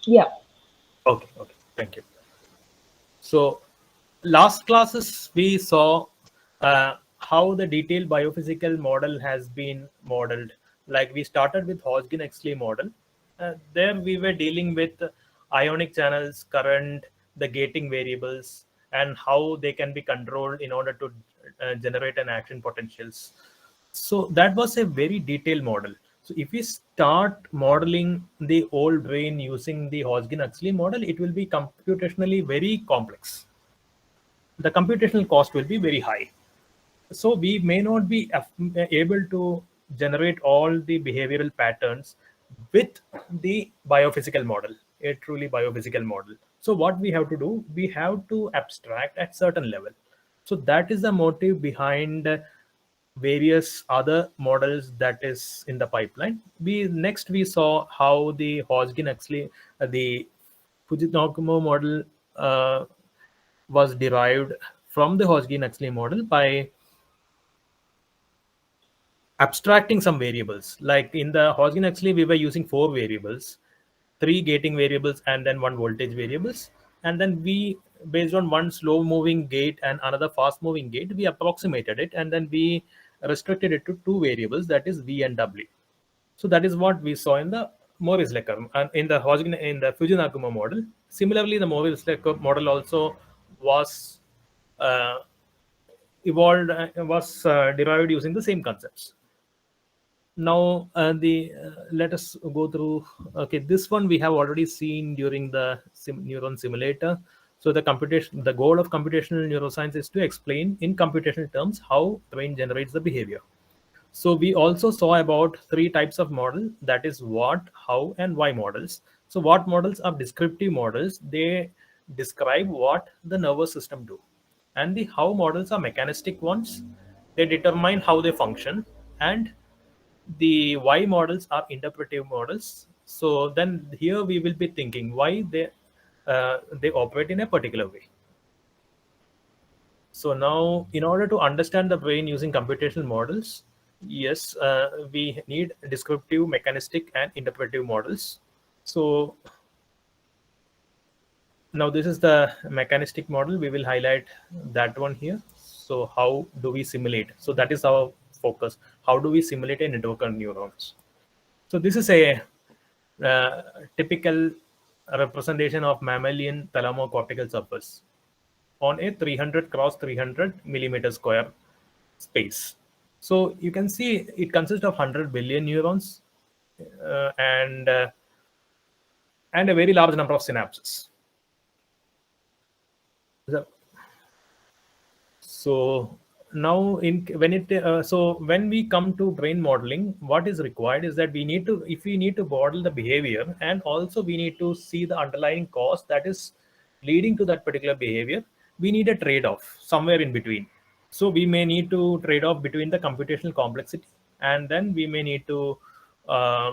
Yeah. Okay, okay, thank you. So, last classes we saw how the detailed biophysical model has been modeled. Like we started with Hodgkin-Huxley model. There we were dealing with ionic channels, current, the gating variables, and how they can be controlled in order to generate an action potentials. So that was a very detailed model. So if we start modeling the old brain using the Hodgkin-Huxley model, it will be computationally very complex. The computational cost will be very high. So we may not be able to generate all the behavioral patterns with the biophysical model, a truly biophysical model. So what we have to do, we have to abstract at certain level. So that is the motive behind various other models that is in the pipeline. We saw how the Hodgkin actually the Fujinokuma model uh, was derived from the Hodgkin-Huxley model by abstracting some variables. Like in the Hodgkin-Huxley, we were using four variables, three gating variables, and then one voltage variables. And then we, based on one slow-moving gate and another fast-moving gate, we approximated it, and then we restricted it to two variables, that is V and W. So that is what we saw in the Morris-Lecker and in the Hodgkin in the Fujinakuma model. Similarly, the Morris-Lecker model also was uh, evolved was derived using the same concepts. Now the let us go through. Okay, this one we have already seen during the neuron simulator. So the goal of computational neuroscience is to explain in computational terms how brain generates the behavior. So we also saw about three types of model, that is what, how, and why models. So what models are descriptive models. They describe what the nervous system do. And the how models are mechanistic ones. They determine how they function. And the why models are interpretive models. So then here we will be thinking why they operate in a particular way. So now, in order to understand the brain using computational models, yes, we need descriptive, mechanistic, and interpretive models. So now this is the mechanistic model. We will highlight that one here. So how do we simulate? So that is our focus. How do we simulate a network of neurons? So this is a uh, typical representation of mammalian thalamo-cortical surface on a 300 cross 300 millimeter square space. So you can see it consists of 100 billion neurons uh, and uh, and a very large number of synapses. So So now in when it so when we come to brain modeling, what is required is that we need to, if we need to model the behavior, and also we need to see the underlying cause that is leading to that particular behavior, we need a trade-off somewhere in between. So we may need to trade off between the computational complexity, and then we may need to uh,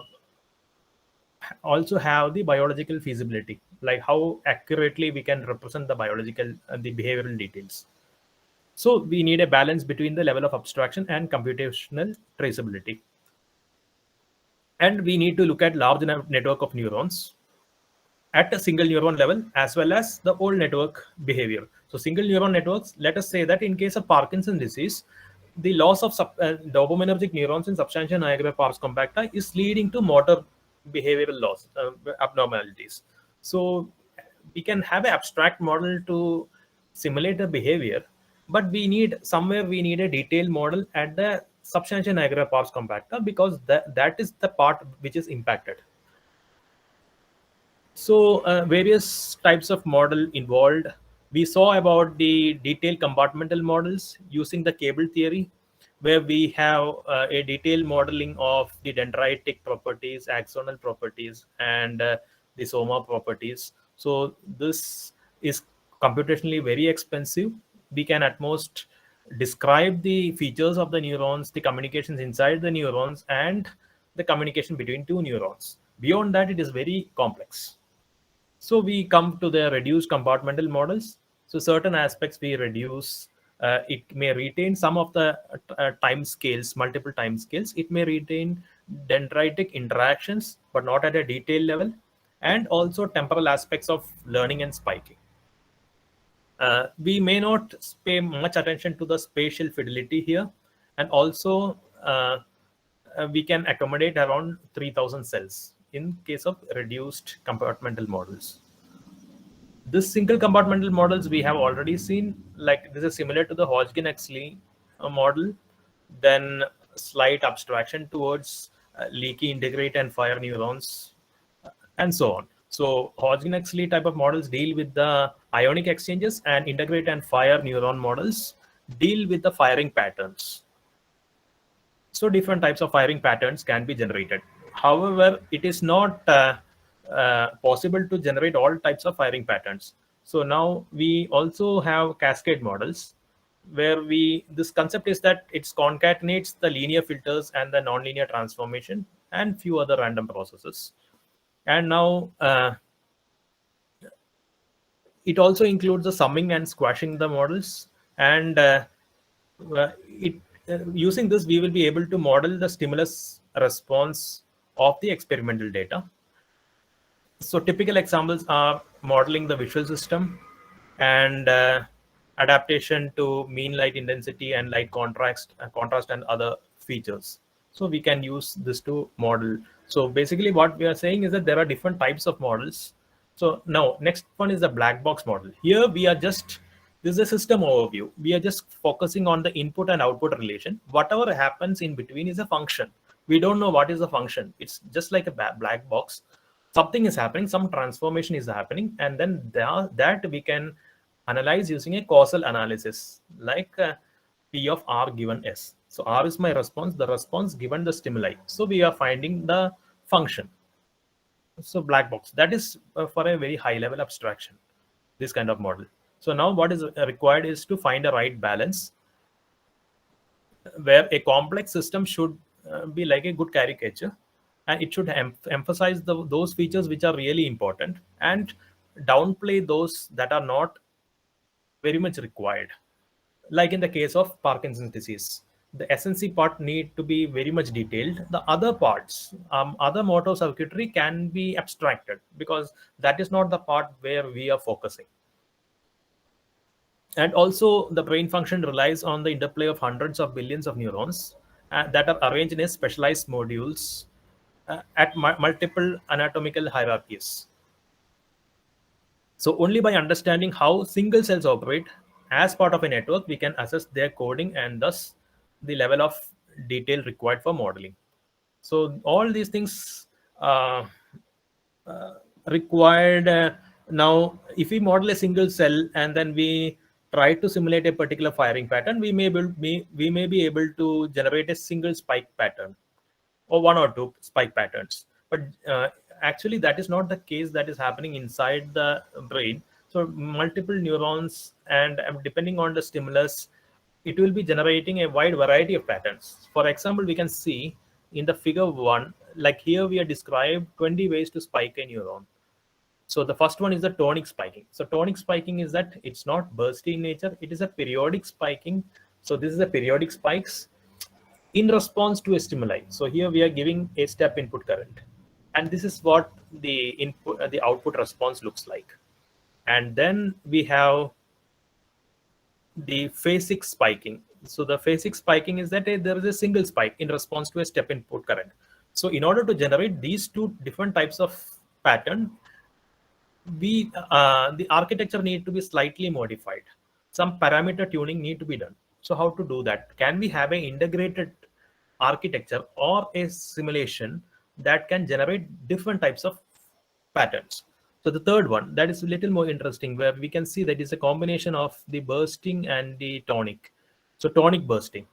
also have the biological feasibility, like how accurately we can represent the biological the behavioral details. So we need a balance between the level of abstraction and computational traceability. And we need to look at large network of neurons at a single neuron level as well as the whole network behavior. So single neuron networks, let us say that in case of Parkinson's disease, the loss of dopaminergic neurons in substantia nigra pars compacta is leading to motor behavioral loss, abnormalities. So we can have an abstract model to simulate the behavior, but we need a detailed model at the substantia nigra pars compacta, because that is the part which is impacted. So various types of model involved. We saw about the detailed compartmental models using the cable theory, where we have a detailed modeling of the dendritic properties, axonal properties, and the soma properties. So this is computationally very expensive. We can at most describe the features of the neurons, the communications inside the neurons, and the communication between two neurons. Beyond that, it is very complex. So we come to the reduced compartmental models. So certain aspects we reduce. It may retain some of the time scales, multiple time scales. It may retain dendritic interactions, but not at a detailed level. and also temporal aspects of learning and spiking. We may not pay much attention to the spatial fidelity here, and also we can accommodate around 3000 cells in case of reduced compartmental models. This single compartmental models we have already seen, like this is similar to the Hodgkin-Huxley model, then slight abstraction towards leaky integrate and fire neurons, and so on. So Hodgkin-Huxley type of models deal with the ionic exchanges, and integrate and fire neuron models deal with the firing patterns. So different types of firing patterns can be generated. However, it is not possible to generate all types of firing patterns. So now we also have cascade models, where this concept is that it concatenates the linear filters and the nonlinear transformation and few other random processes. And now it also includes the summing and squashing the models. And using this, we will be able to model the stimulus response of the experimental data. So typical examples are modeling the visual system and adaptation to mean light intensity and light contrast and other features. So we can use this to model. So basically what we are saying is that there are different types of models. So now next one is the black box model. Here we are just, this is a system overview. We are just focusing on the input and output relation. Whatever happens in between is a function. We don't know what is the function. It's just like a black box. Something is happening, some transformation is happening, and then that we can analyze using a causal analysis, like P of R given S. So R is my response, the response given the stimuli. So we are finding the function. So black box, that is for a very high level abstraction, this kind of model. So now what is required is to find a right balance, where a complex system should be like a good caricature, and it should emphasize those features which are really important and downplay those that are not very much required. Like in the case of Parkinson's disease, the SNC part need to be very much detailed. The other parts, other motor circuitry can be abstracted, because that is not the part where we are focusing. And also the brain function relies on the interplay of hundreds of billions of neurons that are arranged in specialized modules at multiple anatomical hierarchies. So only by understanding how single cells operate as part of a network, we can assess their coding and thus the level of detail required for modeling. So all these things required. Now, if we model a single cell and then we try to simulate a particular firing pattern, we may be able to generate a single spike pattern, or one or two spike patterns. But actually, that is not the case that is happening inside the brain. So multiple neurons, and depending on the stimulus, it will be generating a wide variety of patterns. For example, we can see in the figure 1, like here we are described 20 ways to spike a neuron. So the first one is the tonic spiking. So tonic spiking is that it's not bursty in nature, it is a periodic spiking. So this is a periodic spikes in response to a stimuli. So here we are giving a step input current, and this is what the output response looks like. And then we have the phasic spiking. So the phasic spiking is that there is a single spike in response to a step input current. So in order to generate these two different types of pattern, the architecture need to be slightly modified. Some parameter tuning need to be done. So how to do that? Can we have an integrated architecture or a simulation that can generate different types of patterns? So the third one, that is a little more interesting, where we can see that is a combination of the bursting and the tonic. So tonic bursting.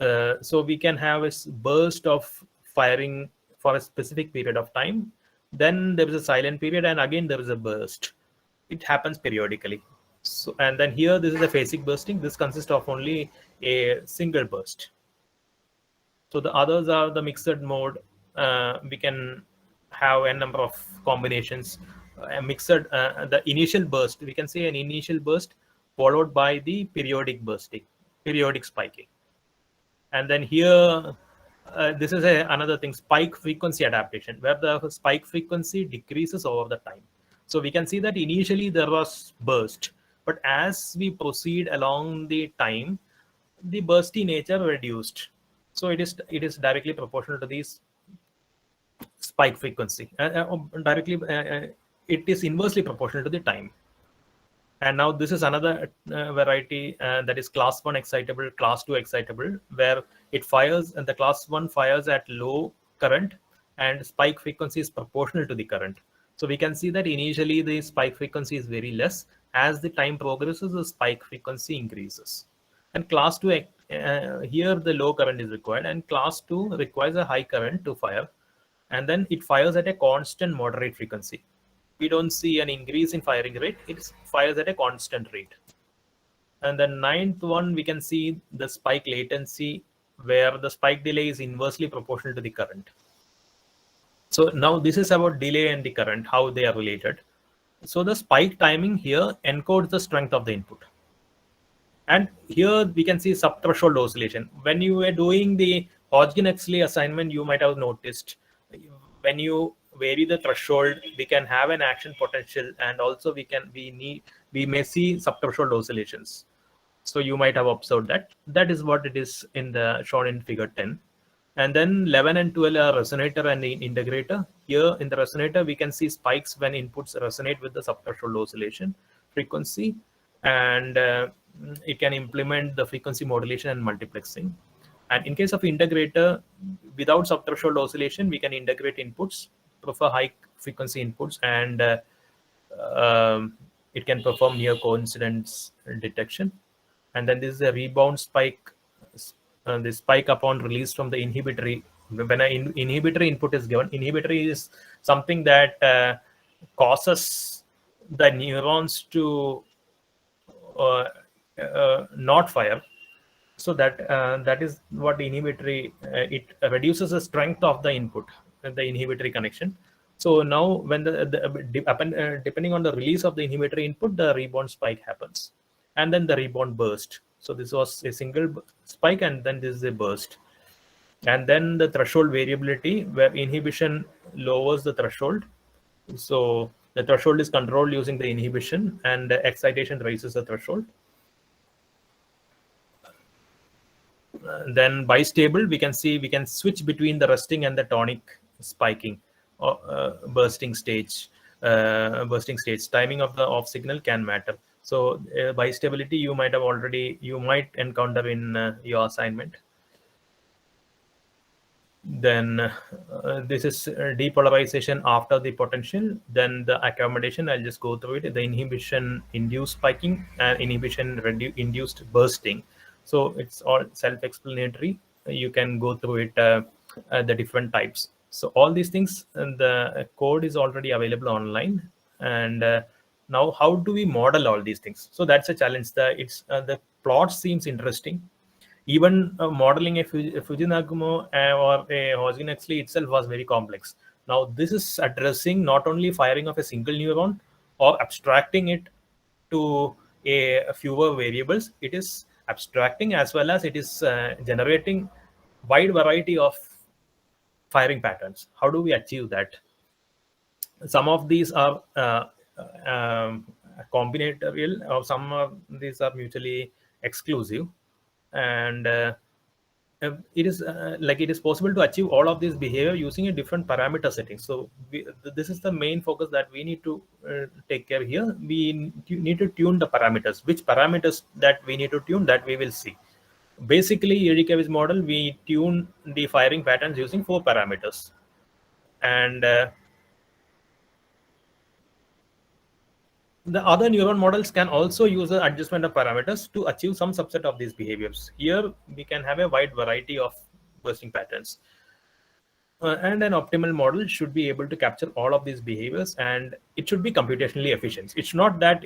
So we can have a burst of firing for a specific period of time. Then there is a silent period, and again there is a burst. It happens periodically. So, and then here this is a phasic bursting. This consists of only a single burst. So the others are the mixed mode. We can have a number of combinations. The initial burst, we can say an initial burst followed by the periodic bursting, periodic spiking. And then here This is another thing, spike frequency adaptation, where the spike frequency decreases over the time. So we can see that initially there was burst, but as we proceed along the time, the bursty nature reduced. So it is directly proportional to this spike frequency. Directly, it is inversely proportional to the time. And now this is another variety, that is class 1 excitable, class 2 excitable, where it fires, and the class 1 fires at low current, and spike frequency is proportional to the current. So we can see that initially the spike frequency is very less. As the time progresses, the spike frequency increases. And class 2, here the low current is required, and class 2 requires a high current to fire, and then it fires at a constant moderate frequency. We don't see an increase in firing rate, it fires at a constant rate. And the ninth one, we can see the spike latency, where the spike delay is inversely proportional to the current. So now this is about delay and the current, how they are related. So the spike timing here encodes the strength of the input. And here we can see subthreshold oscillation. When you were doing the Hodgkin-Huxley assignment, you might have noticed when you vary the threshold, we can have an action potential, and also we may see subthreshold oscillations. So you might have observed that. That is what it is in the shown in figure 10. And then 11 and 12 are resonator and integrator. Here in the resonator, we can see spikes when inputs resonate with the subthreshold oscillation frequency, and it can implement the frequency modulation and multiplexing. And in case of integrator, without subthreshold oscillation, we can integrate inputs, prefer high frequency inputs, and it can perform near coincidence detection. And then this is a rebound spike, the spike upon release from the inhibitory. When an inhibitory input is given, inhibitory is something that causes the neurons to not fire. So that is what inhibitory, it reduces the strength of the input, the inhibitory connection. So now when depending on the release of the inhibitory input, the rebound spike happens, and then the rebound burst. So this was a single spike, and then this is a burst. And then the threshold variability, where inhibition lowers the threshold. So the threshold is controlled using the inhibition, and the excitation raises the threshold. Then bistable, we can see we can switch between the resting and the tonic spiking or bursting stage. Timing of the off signal can matter. So bistability you might encounter in your assignment. Then this is depolarization after the potential. Then the accommodation, I'll just go through it. The inhibition induced spiking and inhibition induced bursting. So it's all self-explanatory. You can go through it, the different types. So all these things, and the code is already available online. And now how do we model all these things? So that's a challenge. The plot seems interesting. Even modeling a Fujinagumo or a Hodgkin-Huxley itself was very complex. Now this is addressing not only firing of a single neuron or abstracting it to a fewer variables, it is abstracting as well as it is generating wide variety of firing patterns. How do we achieve that? Some of these are combinatorial, or some of these are mutually exclusive, and it is possible to achieve all of this behavior using a different parameter settings. So this is the main focus that we need to take care here. We need to tune the parameters. Which parameters that we need to tune, that we will see. Basically, Izhikevich model, we tune the firing patterns using 4 parameters, and the other neuron models can also use the adjustment of parameters to achieve some subset of these behaviors. Here we can have a wide variety of bursting patterns, and an optimal model should be able to capture all of these behaviors, and it should be computationally efficient. It's not that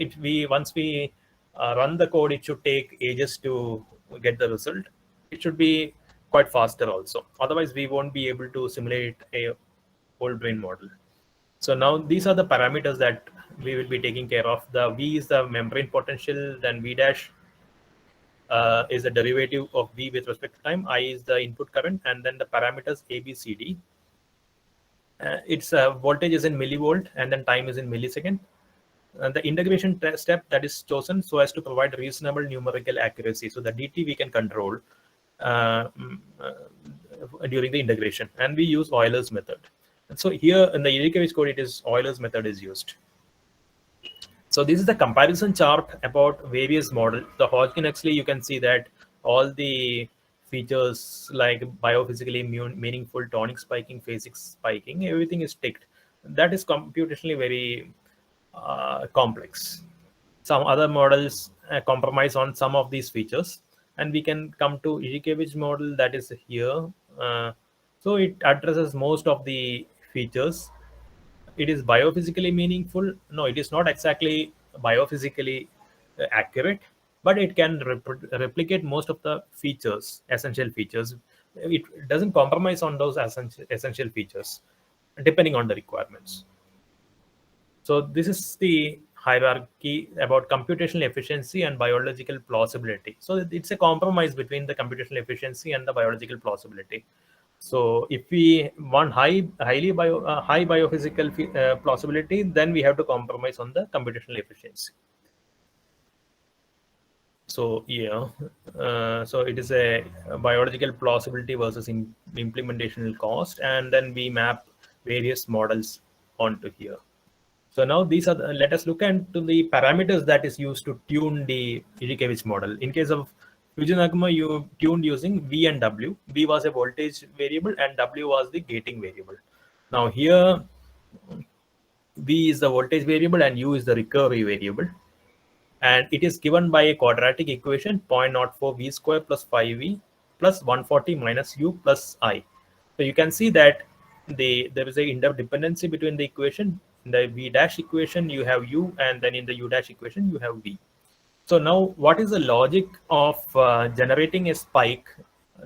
once we run the code, it should take ages to get the result. It should be quite faster also. Otherwise, we won't be able to simulate a whole brain model. So now these are the parameters that we will be taking care of. The V is the membrane potential, then V dash is the derivative of v with respect to time. I is the input current, and then the parameters a, b, c, d. Its voltage is in millivolt, and then time is in millisecond. The integration step that is chosen so as to provide reasonable numerical accuracy. So the dt we can control during the integration, and we use Euler's method. And so here in the Izhikevich code, it is Euler's method is used. So this is the comparison chart about various models. The Hodgkin-Huxley, you can see that all the features like biophysically meaningful, tonic spiking, phasic spiking, everything is ticked. That is computationally very complex. Some other models compromise on some of these features, and we can come to Izhikevich model that is here. So it addresses most of the features. It is biophysically meaningful. No, it is not exactly biophysically accurate, but it can replicate most of the features, essential features. It doesn't compromise on those essential features, depending on the requirements. So this is the hierarchy about computational efficiency and biological plausibility. So it's a compromise between the computational efficiency and the biological plausibility. So if we want high biophysical plausibility, then we have to compromise on the computational efficiency. So yeah, so it is a biological plausibility versus implementational cost, and then we map various models onto here. So now these are let us look into the parameters that is used to tune the Izhikevich model. In case of Fujinagama, you tuned using V and W. V was a voltage variable and W was the gating variable. Now here, V is the voltage variable and U is the recovery variable. And it is given by a quadratic equation 0.04 V square plus 5V plus 140 minus U plus I. So you can see that there is a interdependency between the equation. In the V dash equation, you have U, and then in the U dash equation, you have V. So now what is the logic of generating a spike,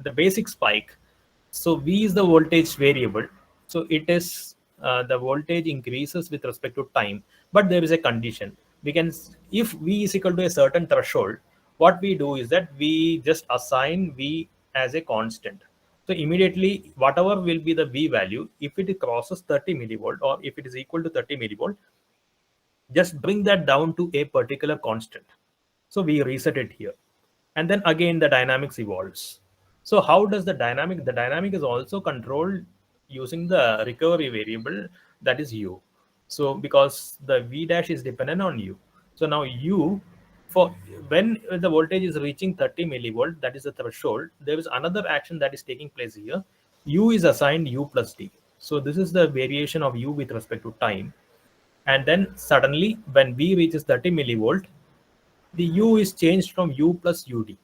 the basic spike? So V is the voltage variable. So it is the voltage increases with respect to time, but there is a condition. We can, if V is equal to a certain threshold, what we do is that we just assign V as a constant. So immediately, whatever will be the V value, if it crosses 30 millivolt or if it is equal to 30 millivolt, just bring that down to a particular constant. So we reset it here. And then again, the dynamics evolves. So how does the dynamic is also controlled using the recovery variable, that is U. So because the V dash is dependent on U. So now U, for when the voltage is reaching 30 millivolt, that is the threshold, there is another action that is taking place here. U is assigned U plus D. So this is the variation of U with respect to time. And then suddenly when V reaches 30 millivolt, the U is changed from U plus UD,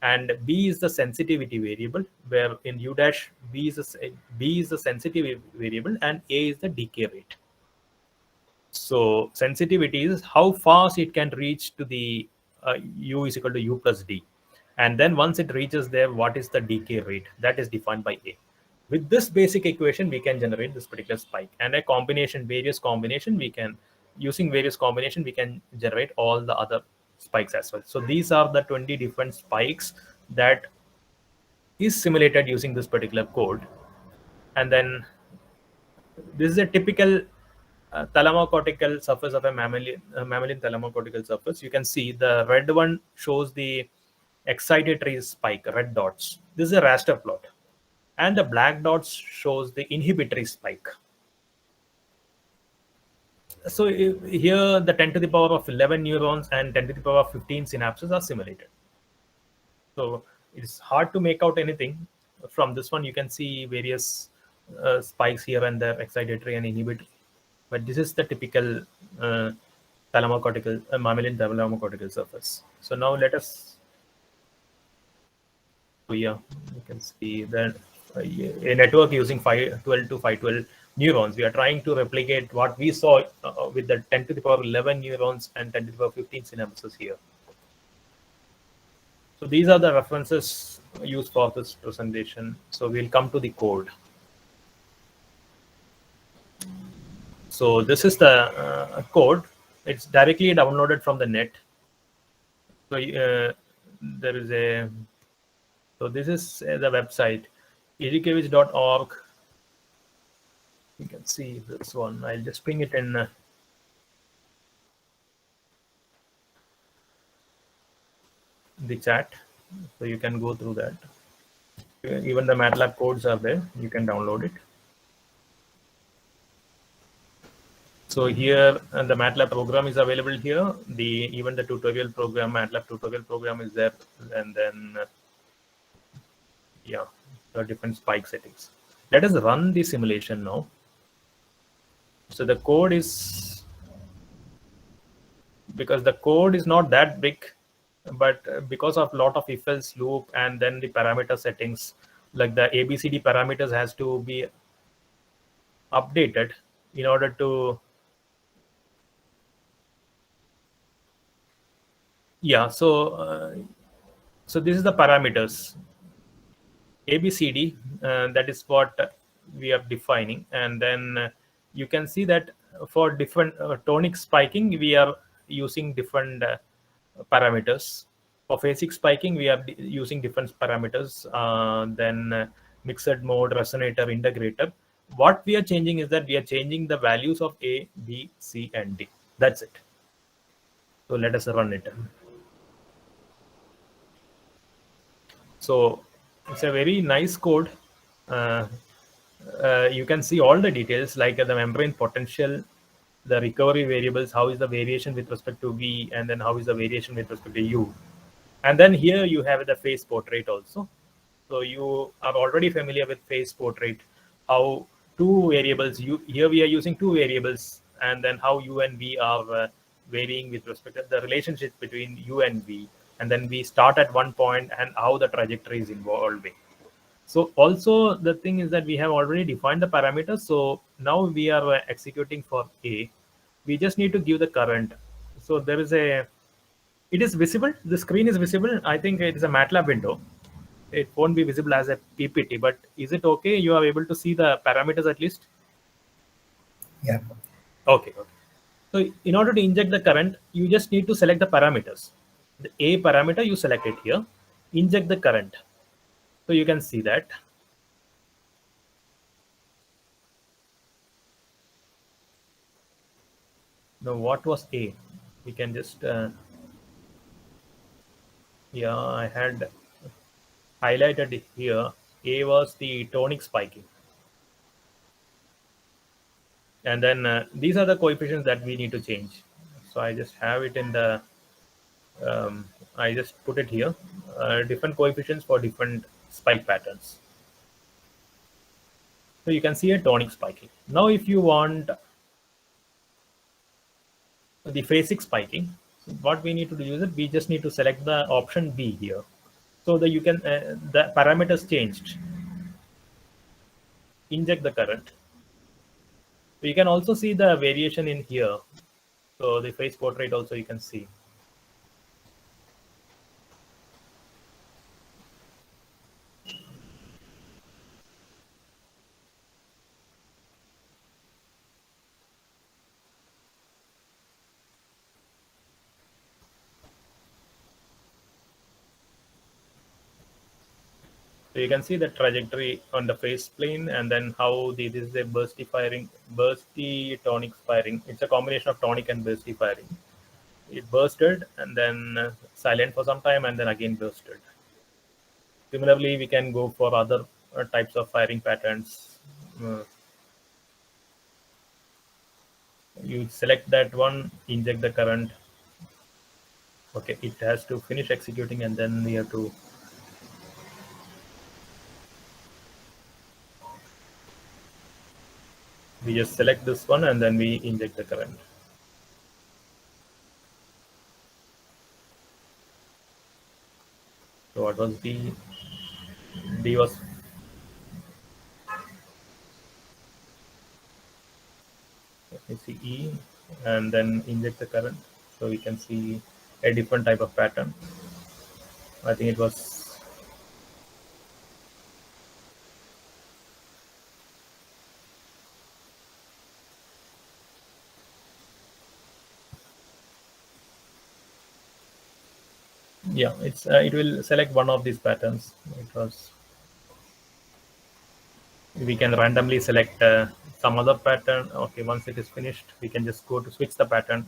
and B is the sensitivity variable, where in U dash B is the sensitivity variable and A is the decay rate. So sensitivity is how fast it can reach to the U is equal to U plus D, and then once it reaches there, what is the decay rate? That is defined by A. With this basic equation, we can generate this particular spike, and a combination, various combination, we can, using various combination, we can generate all the other spikes as well. So these are the 20 different spikes that is simulated using this particular code. And then this is a typical thalamo-cortical surface of a mammalian thalamo-cortical surface. You can see the red one shows the excitatory spike, red dots. This is a raster plot. And the black dots shows the inhibitory spike. So here the 10 to the power of 11 neurons and 10 to the power of 15 synapses are simulated. So it's hard to make out anything. From this one, you can see various spikes here and there, excitatory and inhibitory. But this is the typical thalamo-cortical, mammalian thalamo-cortical surface. So now let us, so yeah, you can see that a network using 512 to 512 neurons. We are trying to replicate what we saw with the 10 to the power 11 neurons and 10 to the power 15 synapses here. So these are the references used for this presentation. So we'll come to the code. So this is the code. It's directly downloaded from the net. So there is a, so this is the website, Izhikevich.org. You can see this one. I'll just bring it in the chat, so you can go through that. Even the MATLAB codes are there. You can download it. So here the MATLAB program is available here. Even the tutorial program, MATLAB tutorial program is there, and then yeah, the different spike settings. Let us run the simulation now. So the code is, because the code is not that big, but because of lot of if else loop and then the parameter settings, like the ABCD parameters has to be updated in order to, yeah. So this is the parameters ABCD, that is what we are defining, and then you can see that for different tonic spiking we are using different parameters. For phasic spiking we are using different parameters, then mixed mode, resonator, integrator. What we are changing is that we are changing the values of A, B, C, and D. That's it. So let us run it. So it's a very nice code. Uh, you can see all the details like the membrane potential, the recovery variables, how is the variation with respect to V, and then how is the variation with respect to U. And then here you have the phase portrait also. So you are already familiar with phase portrait, how two variables, here we are using two variables, and then how U and V are varying with respect to the relationship between U and V. And then we start at one point and how the trajectory is evolving. So also the thing is that we have already defined the parameters. So now we are executing for A. We just need to give the current. So there is a, it is visible. The screen is visible. I think it is a MATLAB window. It won't be visible as a PPT, but is it okay? You are able to see the parameters at least? Yeah. Okay. Okay. So in order to inject the current, you just need to select the parameters. The A parameter, you select it here. Inject the current. So you can see that. Now what was A? We can just, yeah, I had highlighted it here. A was the tonic spiking. And then these are the coefficients that we need to change. So I just have it in the, I just put it here, different coefficients for different spike patterns. So you can see a tonic spiking. Now if you want the phasic spiking, what we need to do is that we just need to select the option B here. So that you can, the parameters changed. Inject the current. So you can also see the variation in here. So the phase portrait also you can see. So you can see the trajectory on the phase plane, and then how this is a bursty tonic firing. It's a combination of tonic and bursty firing. It bursted and then silent for some time and then again bursted. Similarly, we can go for other types of firing patterns. Uh, you select that one, inject the current. Okay, it has to finish executing, and then we have to, we just select this one and then we inject the current. So what was D? D was, let me see, E, and then inject the current. So we can see a different type of pattern. I think it was, Yeah, it will select one of these patterns. It was We can randomly select some other pattern. Okay, once it is finished, we can just go to switch the pattern.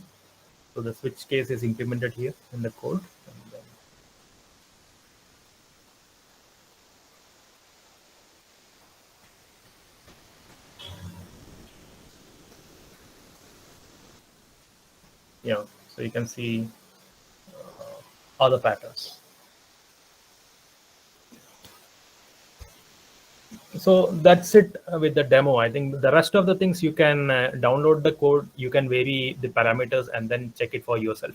So the switch case is implemented here in the code. And then, yeah, so you can see other patterns. So that's it with the demo. I think the rest of the things you can download the code, you can vary the parameters and then check it for yourself.